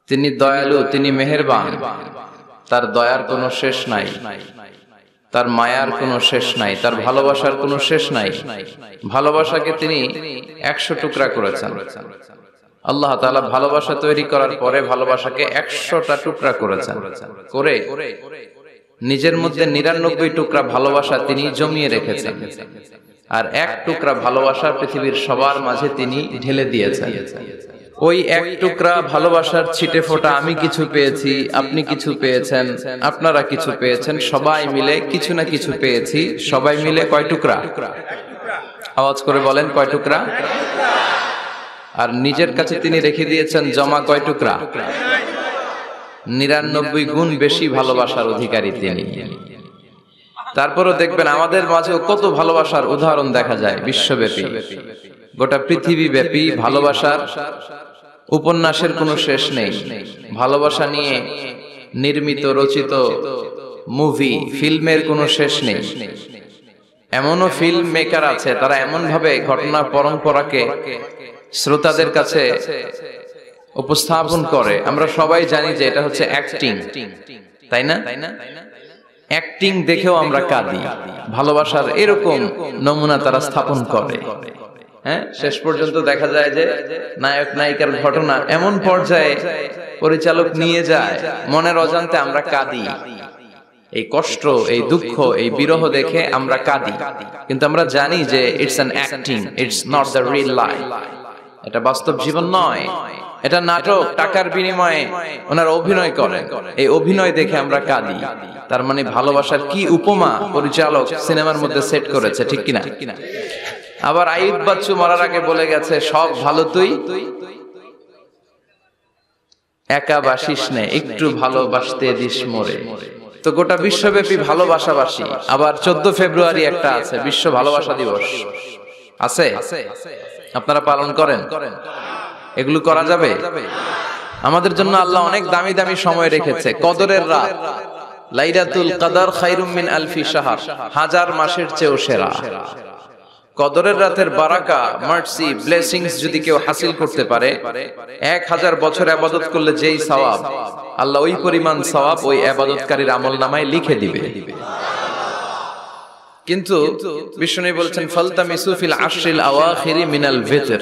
তিনি দয়ালু, তিনি মেহেরবান, তার দয়ার কোনো শেষ নাই, তার মায়ার কোনো শেষ নাই, তার ভালোবাসার কোনো শেষ নাই। ভালোবাসাকে তিনি 100 টুকরা করেছেন। আল্লাহ তাআলা ভালোবাসা তৈরি করার পরে ভালোবাসাকে 100টা টুকরা করেছেন, করে নিজের মধ্যে 99 টুকরা ভালোবাসা তিনি জমিয়ে রেখেছেন, আর 1 টুকরা ভালোবাসা পৃথিবীর সবার মাঝে তিনি ঢেলে দিয়েছেন। ওই 1 টুকরা ভালোবাসার ছিটে ফোঁটা আমি কিছু পেয়েছি, আপনি কিছু পেয়েছেন, আপনারা কিছু পেয়েছেন, সবাই মিলে কিছু না কিছু পেয়েছি। সবাই মিলে কয় টুকরা? আওয়াজ করে বলেন, কয় টুকরা? আর নিজের কাছে তিনি রেখে দিয়েছেন জমা কয় টুকরা? 99 গুণ বেশি ভালোবাসার অধিকারী তিনি। তারপরও দেখবেন আমাদের মাঝেও কত ভালোবাসার উদাহরণ দেখা যায় বিশ্বব্যাপী, গোটা পৃথিবী ব্যাপী ভালোবাসার উপন্যাসের কোনো শেষ নেই। ভালোবাসা নিয়ে নির্মিত রচিত মুভি, ফিল্মের কোনো শেষ নেই। এমনও ফিল্ম মেকার আছে, তারা এমন ভাবে ঘটনা পরম্পরাকে শ্রোতাদের কাছে উপস্থাপন করে, আমরা সবাই জানি যে এটা হচ্ছে অ্যাক্টিং, তাই না? অ্যাক্টিং দেখেও আমরা কাঁদি। ভালোবাসার এরকম নমুনা তারা স্থাপন করে। হ্যাঁ, শেষ পর্যন্ত দেখা যায় যে নায়ক নায়িকার ঘটনা এমন পর্যায়ে পরিচালক নিয়ে যায়, মনের অজান্তে আমরা কাঁদি। এই কষ্ট, এই দুঃখ, এই বিরহ দেখে আমরা কাঁদি, কিন্তু আমরা জানি যে it's an acting, it's not the real life. এটা বাস্তব জীবন নয়, এটা নাটক, টাকার বিনিময়ে ওনারা অভিনয় করেন। এই অভিনয় দেখে আমরা কাঁদি। তার মানে ভালোবাসার কি উপমা পরিচালক সিনেমার মধ্যে সেট করেছে, ঠিক কিনা? আবার আইয়ুব বাচ্চু মরার আগে বলে গেছে, সব ভালো তুই একা বাসিস নে, একটু ভালোবাসতে দিস মোরে। তো গোটা বিশ্বব্যাপী ভালোবাসাবাসী। আবার 14 ফেব্রুয়ারি একটা আছে, বিশ্ব ভালোবাসা দিবস আছে, আপনারা পালন করেন? এগুলো করা যাবে? আমাদের জন্য আল্লাহ অনেক দামি দামি সময় রেখেছে। কদরের রাত, লাইলাতুল কদর খায়রুম মিন আলফি শাহর, 1000 মাসের চেয়েও সেরা। কদরের রাতের বারাকা, মার্সি, ব্লেসিংস যদি কেউ হাসিল করতে পারে, 1000 বছর ইবাদত করলে যেই সওয়াব, আল্লাহ ওই পরিমাণ সওয়াব ওই ইবাদতকারীর আমলনামায় লিখে দিবে। কিন্তু বিষ্ণু বলেছেন, ফালতামিসু ফিল আশরিল আওয়াখিরি মিনাল ভিতর,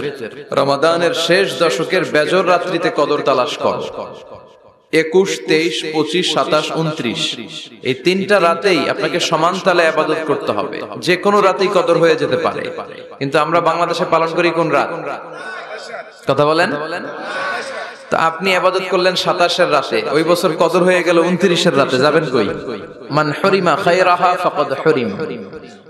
রমাদানের শেষ দশকের বেজর রাত্রিতে কদর তালাশ করো। 21, 23, 25, 27, 29 এই 3টা রাতেই আপনাকে সমান তালে ইবাদত করতে হবে। যে কোনো রাতেই কদর হয়ে যেতে পারে, কিন্তু আমরা বাংলাদেশে পালন করি কোন রাত? কথা বলেন। তো আপনি ইবাদত করলেন 27 রাতে, ওই বছর কদর হয়ে গেল 29 রাতে, যাবেন কই? মান হুরিমা খায়রাহা ফাকাদ হুরিম।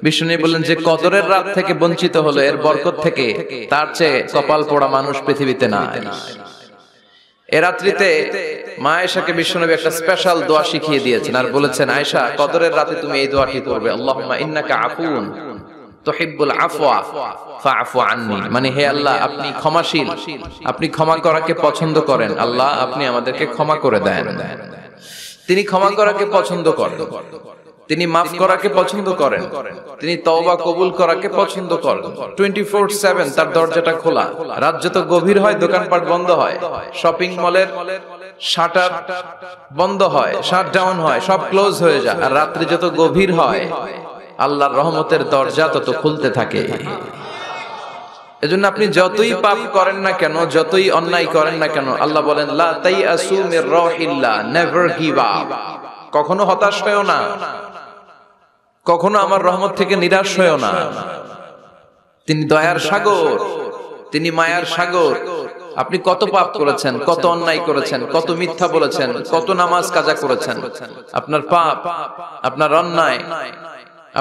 বিষ্ণু বললেন, যে কদরের রাত থেকে বঞ্চিত হলো, এর বরকত থেকে তার চেয়ে কপাল পোড়া মানুষ পৃথিবীতে নাই। এ রাত্রিতে মা আয়েশাকে বিশ্বনবী একটা স্পেশাল দোয়া শিখিয়ে দিয়েছেন, আর বলেছেন, আয়েশা, কদরের রাতে তুমি এই দোয়াটি করবে, আল্লাহুম্মা ইন্নাকা আফুন তুহিব্বুল আফওয়া ফাআফু আন্নী। মানে, হে আল্লাহ, আপনি ক্ষমাশীল, আপনি ক্ষমা করাকে পছন্দ করেন। আল্লাহ, আপনি আমাদেরকে ক্ষমা করে দেন। তিনি ক্ষমা করাকে পছন্দ করেন, তিনি মাফ করাকে পছন্দ করেন, তিনি তওবা কবুল করাকে পছন্দ করেন। 24/7 তার দরজাটা খোলা। রাত যত গভীর হয় দোকানপাট বন্ধ হয়, শপিং মলের শাটার বন্ধ হয়, শাটডাউন হয়, সব ক্লোজ হয়ে যায়। আর রাত্রি যত গভীর হয় আল্লাহর রহমতের দরজা তত খুলতে থাকে। এজন্য আপনি যতই পাপ করেন না কেন, যতই অন্যায় করেন না কেন, আল্লাহ বলেন, লা তাইয়াসু মির রাহিল্লাহ, নেভার গিভ আপ। কখনো হতাশ হয়ো না, কখনো আমার রহমত থেকে নিরাশ হয়ো না। তিনি দয়ার সাগর, তিনি মায়ার সাগর। আপনি কত পাপ করেছেন, কত অন্যায় করেছেন, কত মিথ্যা বলেছেন, কত নামাজ কাজা করেছেন, আপনার পাপ, আপনার অন্যায়,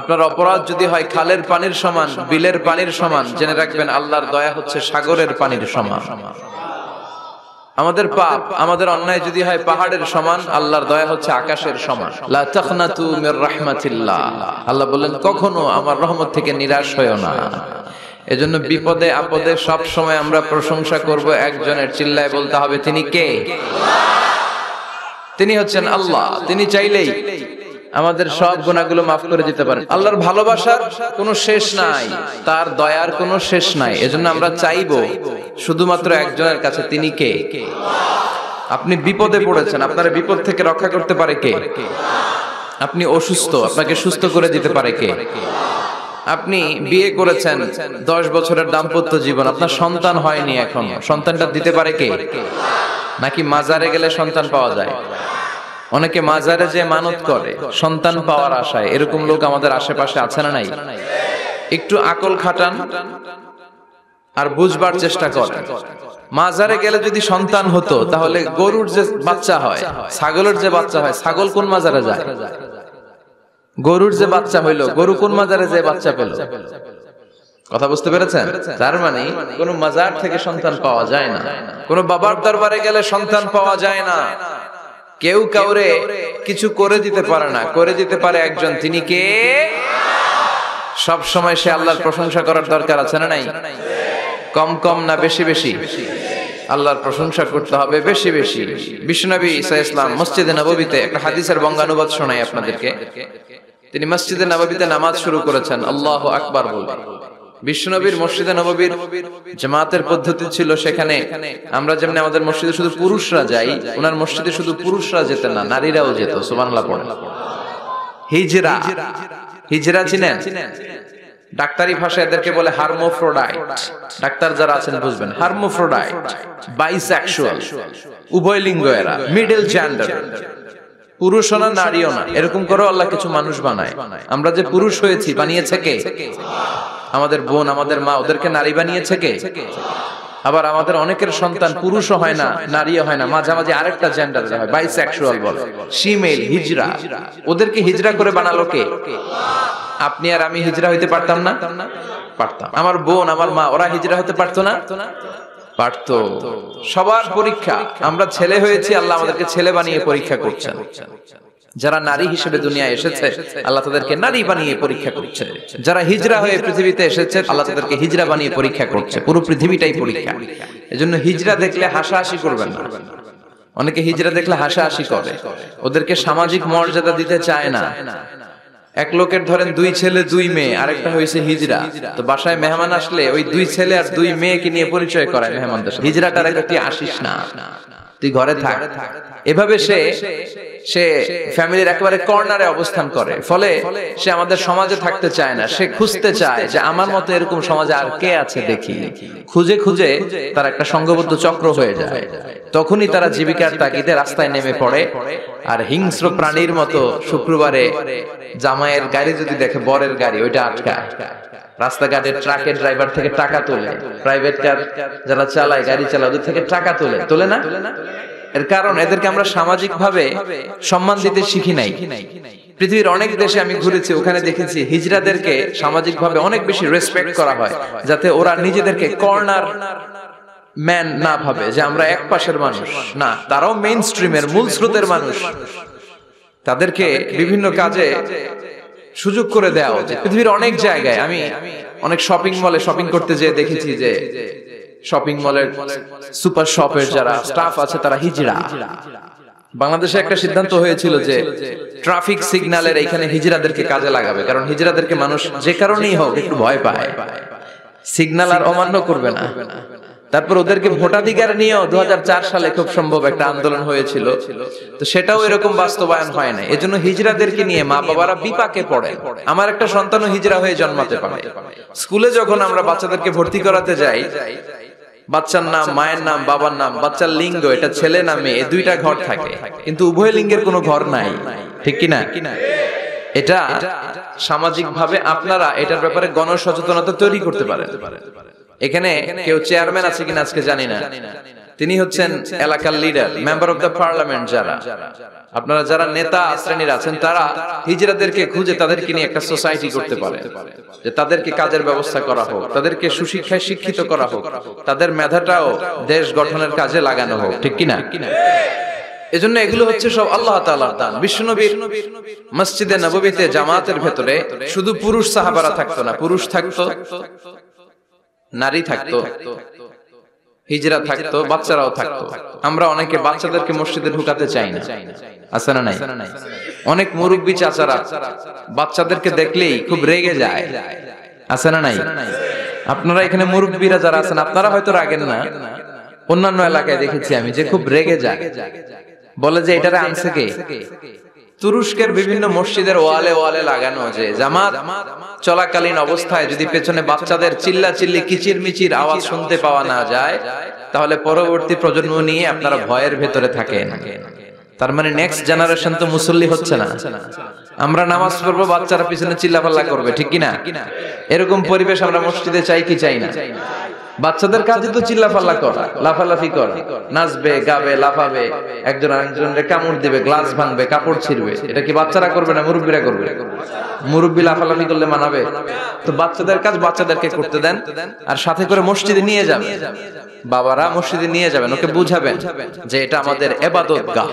আপনার অপরাধ যদি হয় খালের পানির সমান, বিলের পানির সমান, জেনে রাখবেন আল্লাহর দয়া হচ্ছে সাগরের পানির সমান। আমাদের পাপ, আমাদের অন্যায় যদি হয় পাহাড়ের সমান, আল্লাহর দয়া হচ্ছে আকাশের সমান। লা তাখনাতু মির রাহমাতিল্লাহ, আল্লাহ বলেন, কখনো আমার রহমত থেকে নিরাশ হয়ো না। এজন্য বিপদে আপদে সব সময় আমরা প্রশংসা করব একজনের, চিল্লায় বলতে হবে, তিনি কে? তিনি হচ্ছেন আল্লাহ। তিনি চাইলেই আমাদের সব গুনাহগুলো মাফ করে দিতে পারেন। আল্লাহর ভালোবাসার কোনো শেষ নাই, তার দয়ার কোনো শেষ নাই। এজন্য আমরা চাইবো শুধুমাত্র একজনের কাছে, তিনি কে? আপনি বিপদে পড়েছেন, আপনার বিপদ থেকে রক্ষা করতে পারে কে? আপনি অসুস্থ, আপনাকে সুস্থ করে দিতে পারে কে? আপনি বিয়ে করেছেন, 10 বছরের দাম্পত্য জীবন, আপনার সন্তান হয়নি, এখন সন্তানটা দিতে পারে কে? নাকি মাজারে গেলে সন্তান পাওয়া যায়? অনেকে মাজারে যে মানত করে সন্তান পাওয়ার আশায়, এরকম লোক আমাদের আশেপাশে আছে না নাই? একটু আকল খাটান আর বুঝবার চেষ্টা করেন। মাজারে গেলে যদি সন্তান হতো, তাহলে গরুর যে বাচ্চা হয়, ছাগলের যে বাচ্চা হয়, ছাগল কোন মাজারে যায়? গরুর যে বাচ্চা হইলো, গরু কোন মাজারে যে বাচ্চা পেল? কথা বুঝতে পেরেছেন? তার মানে কোন মাজার থেকে সন্তান পাওয়া যায় না, কোন বাবার দরবারে গেলে সন্তান পাওয়া যায় না। কেউ কাউরে কিছু করে দিতে পারে না, করে দিতে পারে একজন, তিনি কে? সব সময় সে আল্লাহর প্রশংসা করার দরকার আছে না নাই? কম কম না বেশি বেশি? আল্লাহর প্রশংসা করতে হবে বেশি বেশি। বিশ্বনবী ঈসা ইসলাম মসজিদে নববীতে একটা হাদিসের বঙ্গানুবাদ শোনাই আপনাদেরকে। তিনি মসজিদে নববীতে নামাজ শুরু করেছেন আল্লাহু আকবার বলে। বিশ্বনবীর মসজিদে নববীর জামাতের পদ্ধতি ছিল, সেখানে আমরা যেমন আমাদের মসজিদে শুধু পুরুষরা যাই, ওনার মসজিদে শুধু পুরুষরা যেতেন না, নারীরাও যেত। সুবহানাল্লাহ পড়েন। হিজরা, হিজরা চিনেন? ডাক্তারি ভাষায় এদেরকে বলে হার্মোফ্রোডাইট। ডাক্তার যারা আছেন বুঝবেন, হার্মোফ্রোডাইট, বাইসেক্সুয়াল, উভয় লিঙ্গ এরা, মিডল জেন্ডার, পুরুষও না নারীও না, এরকম করে আল্লাহ কিছু মানুষ বানায়। আমরা যে পুরুষ হয়েছি, বানিয়েছে কে? আমাদের বোন, আমাদের মা, ওদেরকে নারী বানিয়েছে কে? আবার আমাদের অনেকের সন্তান পুরুষও হয় না, নারীও হয় না, মাঝামাঝি আরেকটা জেন্ডার হয়, বাইসেক্সুয়াল বলে, ফিমেল, হিজরা। ওদেরকে হিজরা করে বানালো কে? আপনি আর আমি হিজরা হইতে পারতাম না? পারতাম। আমার বোন, আমার মা, ওরা হিজরা হতে পারতো না? পারতো। সবার পরীক্ষা, আমরা ছেলে হয়েছি, আল্লাহ আমাদেরকে ছেলে বানিয়ে পরীক্ষা করছেন। যারা নারী হিসেবে দুনিয়ায় এসেছে, আল্লাহ তাদেরকে নারী বানিয়ে পরীক্ষা করছে। যারা হিজরা হয়ে পৃথিবীতে এসেছে, আল্লাহ তাদেরকে হিজরা বানিয়ে পরীক্ষা করছে। পুরো পৃথিবীটাই পরীক্ষা। এজন্য হিজরা দেখলে হাসাহাসি করবেন না। অনেকে হিজরা দেখলে হাসাহাসি করে, ওদেরকে সামাজিক মর্যাদা দিতে চায় না। এক লোকের ধরেন 2 ছেলে 2 মেয়ে, আরেকটা হয়েছে হিজরা, তো বাসায় মেহমান আসলে ওই 2 ছেলে আর 2 মেয়েকে নিয়ে পরিচয় করায় মেহমানদের। হিজরাটার একটি আসিস না, তুই ঘরে থাক। এভাবে সে ফ্যামিলির একেবারে কর্নারে অবস্থান করে, ফলে সে আমাদের সমাজে থাকতে চায় না। সে খুঁজতে চায় যে আমার মতো এরকম সমাজে আর কে আছে দেখি। খুঁজে খুঁজে তার একটা সংঘবদ্ধ চক্র হয়ে যায়। তখনই তারা জীবিকার তাগিদে রাস্তায় নেমে পড়ে, আর হিংস্র প্রাণীর মতো শুক্রবারে জামাইয়ের গাড়ি যদি দেখে, বরের গাড়ি, ওইটা আটকায়। রাস্তাঘাটে ট্রাকের ড্রাইভার থেকে টাকা তোলে, প্রাইভেট কার যারা চালায়, গাড়ি চালায়, ওদের থেকে টাকা তোলে না? এর কারণ এদেরকে আমরা সামাজিক ভাবে সম্মান দিতে শিখি নাই। পৃথিবীর অনেক দেশে আমি ঘুরেছি, ওখানে দেখেছি হিজড়াদেরকে সামাজিক ভাবে অনেক বেশি রেসপেক্ট করা হয়, যাতে ওরা নিজেদেরকে কর্নার ম্যান না ভাবে যে আমরা এক পাশের মানুষ। না, তারাও মেইন স্ট্রিমের, মূল স্রোতের মানুষ। তাদেরকে বিভিন্ন কাজে সুযোগ করে দেওয়া উচিত। পৃথিবীর অনেক জায়গায় আমি অনেক শপিং মলে শপিং করতে যেয়ে দেখেছি যে শপিং মলের সুপার শপের যারা স্টাফ আছে তারা হিজড়া। বাংলাদেশে একটা সিদ্ধান্ত হয়েছিল যে ট্রাফিক সিগন্যালের এখানে হিজড়াদেরকে কাজে লাগাবে, কারণ হিজড়াদেরকে মানুষ যে কারণেই হোক একটু ভয় পায়, সিগন্যাল আর অমান্য করবে না। তারপর ওদেরকে ভোটাধিকার নিয়েও 2004 সালে খুব সম্ভব একটা আন্দোলন হয়েছিল, তো সেটাও এরকম বাস্তবায়ন হয় না। এজন্য হিজড়াদেরকে নিয়ে মা বাবারা বিপাকে পড়ে। আমার একটা সন্তানও হিজড়া হয়ে জন্মাতে পারে। স্কুলে যখন আমরা বাচ্চাদেরকে ভর্তি করাতে যাই, বাচ্চার নাম, মায়ের নাম, বাবার নাম, বাচ্চার লিঙ্গ, এটা ছেলে না মেয়ে, 2টা ঘর থাকে, কিন্তু উভয় লিঙ্গের কোনো ঘর নাই, ঠিক কিনা? এটা সামাজিক ভাবে আপনারা এটার ব্যাপারে গণসচেতনতা তৈরি করতে পারেন। এখানে কেউ চেয়ারম্যান আছে কিনা আজকে জানি না, তিনি হচ্ছেন এলাকার leader, member of the parliament. যারা আপনারা যারা নেতা শ্রেণীর আছেন, তারা হিজড়াদেরকে খুঁজে তাদেরকে নিয়ে একটা সোসাইটি করতে পারে, যে তাদেরকে কাজের ব্যবস্থা করা হোক, তাদেরকে সুশিক্ষায় শিক্ষিত করা হোক, তাদের মেধাটাও দেশ গঠনের কাজে লাগানো হোক, ঠিক কিনা? এজন্য এগুলো হচ্ছে সব আল্লাহ তাআলার দান। বিশ্বনবীর মসজিদে নববীতে জামাতের ভেতরে শুধু পুরুষ সাহাবারা থাকতো না, পুরুষ থাকতো, নারী থাকতো, হিজরা থাকতো, বাচ্চারাও থাকতো। আমরা অনেকে বাচ্চাদেরকে মসজিদে ঢুকাতে চাই না, আছে না নাই? অনেক মুরব্বী চাচারা বাচ্চাদেরকে দেখলেই খুব রেগে যায়, আছে না নাই? আপনারা এখানে মুরব্বীরা যারা আছেন, আপনারা হয়তো রাগেন না, অন্যান্য এলাকায় দেখেছি আমি যে খুব রেগে যায়, বলে যে এটারে আনছে কে। তুরস্কের বিভিন্ন মসজিদের ওয়ালে ওয়ালে লাগানো যে জামাত চলাকালীন অবস্থায় যদি পেছনে বাচ্চাদের চিল্লা চিল্লি কিচির মিচির আওয়াজ শুনতে পাওয়া না যায়, তাহলে পরবর্তী প্রজন্ম নিয়ে আপনারা ভয়ের ভেতরে থাকেন। তার মানে নেক্সট জেনারেশন তো মুসল্লি হচ্ছে না। আমরা নামাজ পড়বো, বাচ্চারা পিছনে চিল্লাপাল্লা করবে, ঠিক কিনা? এরকম পরিবেশ আমরা মসজিদে চাই কি চাই না? বাচ্চাদের কাজে তো চিল্লাপাল্লা করা, লাফালাফি করা, নাচবে, গাবে, লাফাবে, একজন আরেকজনের কামড় দিবে, গ্লাস ভাঙবে, কাপড় ছিঁড়বে। এটা কি বাচ্চারা করবে না মুরব্বীরা করবে? মুরব্বী লাফালাফি করলে মানাবে? তো বাচ্চাদের কাজ বাচ্চাদেরকে করতে দেন, আর সাথে করে মসজিদে নিয়ে যাবেন। বাবারা মসজিদে নিয়ে যাবেন, ওকে বুঝাবেন যে এটা আমাদের ইবাদতগাহ,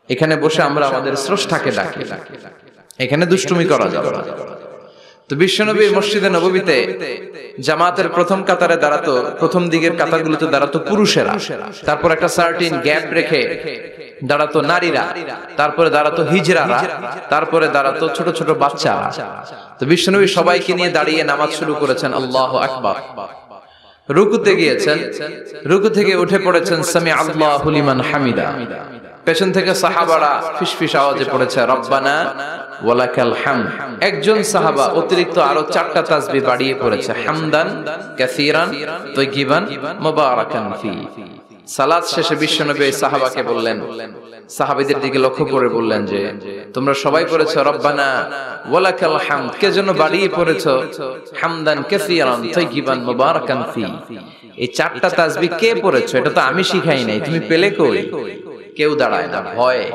এখানে বসে আমরা আমাদের স্রষ্টাকে ডাকি, এখানে দুষ্টুমি করা যাবে না। তো বিশ্বনবীর মসজিদে নববীতে জামাতের প্রথম কাতারে দাঁড়াতো, প্রথম দিকের কাতারগুলোতে দাঁড়াতো পুরুষেরা, তারপর একটা সার্টিন গ্যাপ রেখে দাঁড়াতো নারীরা, তারপরে দাঁড়াতো হিজড়ারা, তারপরে দাঁড়াতো ছোট ছোট বাচ্চারা। তো বিশ্বনবী সবাইকে নিয়ে দাঁড়িয়ে নামাজ শুরু করেছেন, আল্লাহু আকবার। রুকুতে গিয়েছেন, রুকু থেকে উঠে পড়েছেন সামি আল্লাহু লিমান হামিদা। পেছন থেকে সাহাবারা ফিসফিস আওয়াজে পড়েছে রব্বানা ওয়ালাকাল হামদ। একজন সাহাবা অতিরিক্ত আরো 4টা তাসবিহ বাড়িয়ে পড়েছে, হামদান কাসীরান তাইয়িবান মুবারাকান ফি। সালাত শেষে বিশ্বনবী সাহাবাকে বললেন, সাহাবীদের দিকে লক্ষ্য করে বললেন যে তোমরা সবাই পড়েছো রব্বানা ওয়ালাকাল হামদ, কে জন্য বাড়িয়ে পড়েছো হামদান কাসীরান তাইয়িবান মুবারাকান ফি। এই 4টা তাসবিহ কে পড়েছো? এটা তো আমি শিখাই নাই, তুমি পেলে কই? কেউ দাঁড়ায় না, ভয়ে।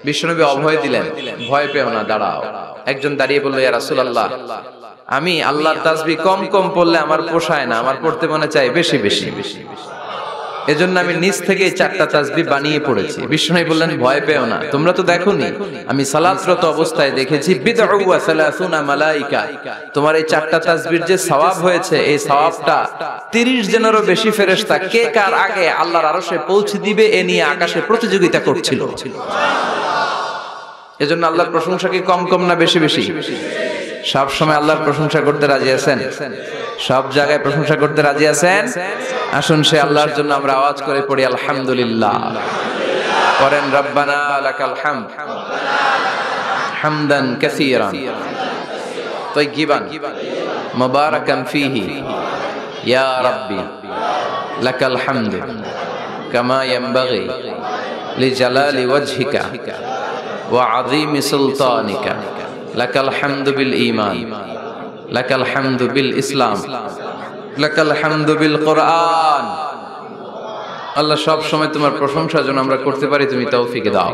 বিশ্বনবী অভয় দিলেন, ভয় পেও না, দাঁড়াও। একজন দাঁড়িয়ে বলল, ইয়া রাসূলুল্লাহ, আমি আল্লাহর তাসবিহ কম কম পড়লে আমার পোষায় না, আমার পড়তে মনে চাই বেশি বেশি। এজন্য আমি নিজ থেকে 4টা তাসবিহ বানিয়ে পড়েছি। বিশ্বনবী বললেন, ভয় পেও না, তোমরা তো দেখোনি আমি সালাতরত অবস্থায় দেখেছি বিদউ ওয়া 30 মালায়েকা। তোমার এই 4টা তাসবিহর যে সওয়াব হয়েছে, এই সওয়াবটা 30 জনেরও বেশি ফেরেশতা কে কার আগে আল্লাহর আরশে পৌঁছে দিবে এ নিয়ে আকাশে প্রতিযোগিতা করছিল। এজন্য আল্লাহর প্রশংসা কি কম কম না বেশি বেশি? সব সময় আল্লাহর প্রশংসা করতে রাজি আছেন? সব জায়গায় প্রশংসা করতে রাজি আছেন? আসুন সে আল্লাহর জন্য আমরা আওয়াজ করে পড়ি আলহামদুলিল্লাহ। করেন রব্বানা লাকাল হামদ হামদান কাসীরান তাইয়িবান মুবারাকান ফীহি ইয়া রাব্বি লাকাল হামদু কামা ইয়ানবাগি লিজালালি ওয়াজহিকা ওয়া আযীমি সুলতানিকা লাকাল হামদু বিল ঈমান লাকাল হামদু বিল ইসলাম লাকাল হামদু বিল কোরআন। আল্লাহ সব সময় তোমার প্রশংসা যেন আমরা করতে পারি, তুমি তৌফিক দাও।